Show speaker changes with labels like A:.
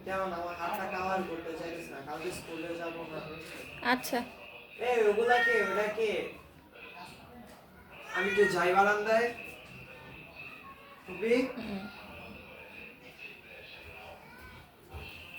A: কেমন আমার হাতটা কাভার করতে চাইছিস না, কালকে স্কুলে যাব না।
B: আচ্ছা।
A: এই ওগুলা কে, ওটা কে? আমি তো যাই বারান্দায়। কবি